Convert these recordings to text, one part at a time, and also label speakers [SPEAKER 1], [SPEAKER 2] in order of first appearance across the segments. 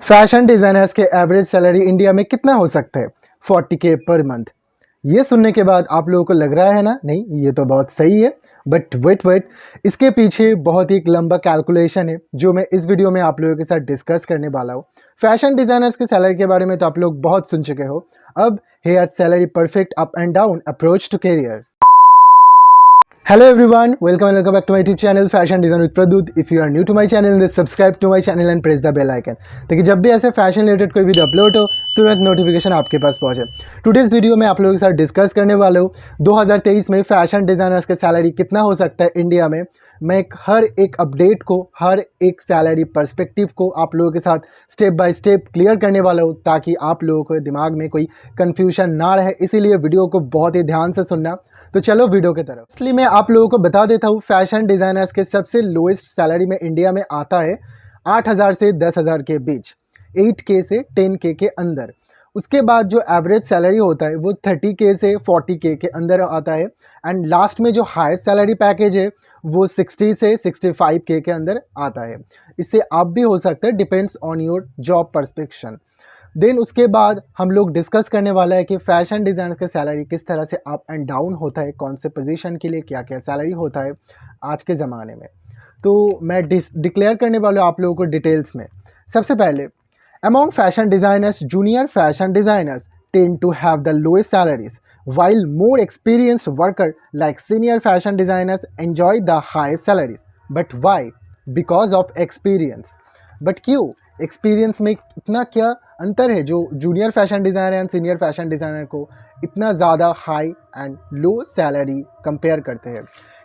[SPEAKER 1] Fashion designers के average salary India में कितना हो सकता है? 40K per month. ये सुनने के बाद आप लोगों को लग रहा है ना, नहीं ये तो बहुत सही है, बट वेट इसके पीछे बहुत ही एक लंबा कैलकुलेशन है जो मैं इस वीडियो में आप लोगों के साथ डिस्कस करने वाला हूँ। फैशन डिज़ाइनर्स के सैलरी के बारे में तो आप लोग बहुत सुन चुके हो। अब here salary perfect up and down approach to career. Hello everyone, welcome back to my YouTube channel Fashion Design with Pradut. If you are new to my channel, then subscribe to my channel and press the bell icon ताकि जब भी ऐसे fashion related कोई video upload हो तुरंत notification आपके पास पहुंचे। Today's video में आप लोगों के साथ डिस्कस करने वाला हूँ 2023 में फैशन डिज़ाइनर्स के सैलरी कितना हो सकता है इंडिया में। मैं हर एक अपडेट को, हर एक सैलरी पर्सपेक्टिव को आप लोगों के साथ स्टेप बाय स्टेप क्लियर करने वाला हूँ ताकि आप लोगों को दिमाग में कोई कन्फ्यूजन ना रहे। इसीलिए वीडियो को बहुत ही ध्यान से सुनना। तो चलो वीडियो की तरफ। इसलिए मैं आप लोगों को बता देता हूँ फैशन डिज़ाइनर्स के सबसे लोएस्ट सैलरी में इंडिया में आता है 8,000 से 10,000 के बीच, 8K से 10K के अंदर। उसके बाद जो एवरेज सैलरी होता है वो 30K से 40K के अंदर आता है। एंड लास्ट में जो हाईएस्ट सैलरी पैकेज है वो 60 से 65K के अंदर आता है। इससे आप भी हो सकता है, depends on your job perception. Then उसके बाद हम लोग डिस्कस करने वाला है कि फैशन डिज़ाइनर का सैलरी किस तरह से अप एंड डाउन होता है, कौन से पोजीशन के लिए क्या क्या सैलरी होता है आज के ज़माने में। तो मैं डिक्लेयर करने वाला हूँ आप लोगों को डिटेल्स में। सबसे पहले, among fashion designers, junior fashion designers tend to have the lowest salaries while more experienced worker like senior fashion designers enjoy the highest salaries. But why? Because of experience. But क्यों? Experience में इतना क्या अंतर है जो junior fashion designer and senior fashion designer को इतना ज़्यादा high and low salary compare करते हैं?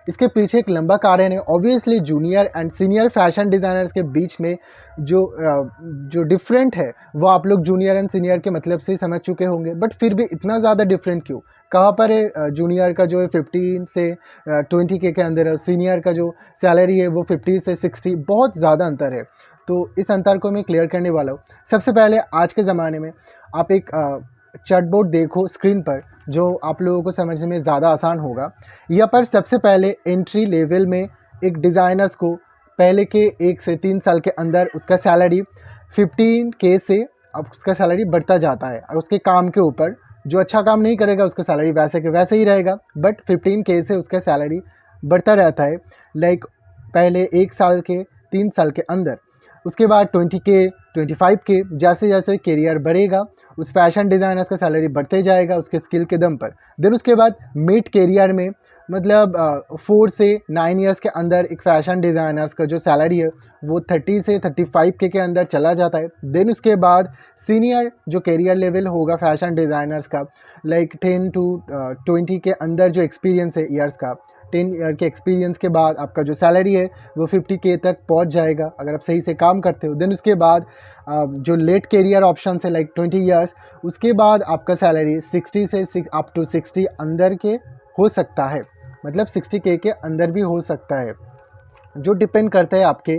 [SPEAKER 1] इसके पीछे एक लंबा कारण है। Obviously junior and senior fashion designers के बीच में जो डिफरेंट है वो आप लोग जूनियर एंड सीनियर के मतलब से समझ चुके होंगे, बट फिर भी इतना ज़्यादा डिफरेंट क्यों? कहाँ पर है? जूनियर का जो है 15 से 20K के अंदर है, सीनियर का जो सैलरी है वो 50 से 60, बहुत ज़्यादा अंतर है। तो इस अंतर को मैं क्लियर करने वाला हूँ। सबसे पहले आज के ज़माने में आप एक चार्टबोर्ड देखो स्क्रीन पर, जो आप लोगों को समझने में ज़्यादा आसान होगा। यहाँ पर सबसे पहले एंट्री लेवल में एक डिज़ाइनर्स को पहले के 1 से 3 साल के अंदर उसका सैलरी 15K से अब उसका सैलरी बढ़ता जाता है। और उसके काम के ऊपर, जो अच्छा काम नहीं करेगा उसका सैलरी वैसे के वैसे ही रहेगा, बट 15K से उसका सैलरी बढ़ता रहता है। लाइक पहले 1 साल के 3 साल के अंदर, उसके बाद 20K 25K, जैसे जैसे करियर बढ़ेगा उस फैशन डिज़ाइनर्स का सैलरी बढ़ते जाएगा उसके स्किल के दम पर। देन उसके बाद मिड करियर में, मतलब 4 से 9 इयर्स के अंदर एक फैशन डिज़ाइनर्स का जो सैलरी है वो 30 से 35K के अंदर चला जाता है। देन उसके बाद सीनियर जो करियर लेवल होगा फैशन डिज़ाइनर्स का, लाइक 10 to 20 के अंदर जो एक्सपीरियंस है ईयर्स का, 10 ईयर के एक्सपीरियंस के बाद आपका जो सैलरी है वो 50K तक पहुंच जाएगा अगर आप सही से काम करते हो। देन उसके बाद जो लेट करियर ऑप्शन है लाइक 20 ईयर्स, उसके बाद आपका सैलरी 60 से अप टू 60 अंदर के हो सकता है, मतलब 60K के अंदर भी हो सकता है, जो डिपेंड करता है आपके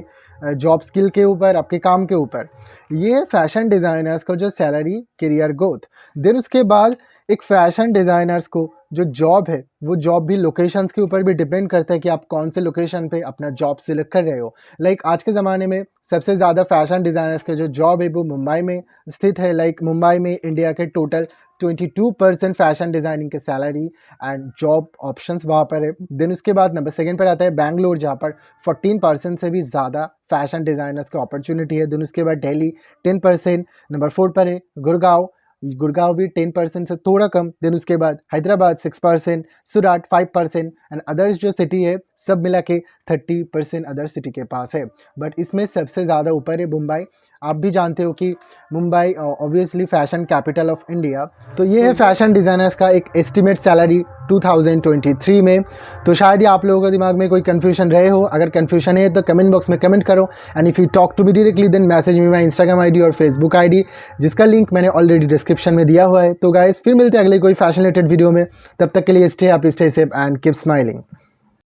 [SPEAKER 1] जॉब स्किल के ऊपर, आपके काम के ऊपर। ये है फैशन डिज़ाइनर्स का जो सैलरी करियर ग्रोथ। देन उसके बाद एक फैशन डिज़ाइनर्स को जो जॉब है वो जॉब भी लोकेशंस के ऊपर भी डिपेंड करता है कि आप कौन से लोकेशन पे अपना जॉब सिलेक्ट कर रहे हो। लाइक आज के ज़माने में सबसे ज़्यादा फैशन डिज़ाइनर्स के जो जॉब है वो मुंबई में स्थित है। लाइक मुंबई में इंडिया के टोटल 22% फैशन डिज़ाइनिंग के सैलरी एंड जॉब ऑप्शंस वहाँ पर है। देन उसके बाद नंबर 2 पर आता है बैंगलोर, जहाँ पर 14% से भी ज़्यादा फैशन डिज़ाइनर्स की अपॉर्चुनिटी है। देन उसके बाद दिल्ली 10%, नंबर 4 पर है गुड़गांव भी 10% से थोड़ा कम। देन उसके बाद हैदराबाद 6%, सूरत 5% एंड अदर्स जो सिटी है सब मिला के 30% अदर सिटी के पास है। बट इसमें सबसे ज़्यादा ऊपर है मुंबई। आप भी जानते हो कि Mumbai obviously fashion capital of India. तो ये है फैशन डिज़ाइनर्स का एक एस्टिमेट सैलरी 2023 में। तो शायद ही आप लोगों के दिमाग में कोई कन्फ्यूजन रहे हो। अगर कन्फ्यूजन है तो कमेंट बॉक्स में कमेंट करो, and if you talk to me directly then message me my Instagram ID और फेसबुक ID, जिसका लिंक मैंने ऑलरेडी डिस्क्रिप्शन में दिया हुआ है। तो गाइस फिर मिलते हैं अगले कोई फैशन रिलेटेड वीडियो में। तब तक के लिए stay happy, stay safe and keep smiling.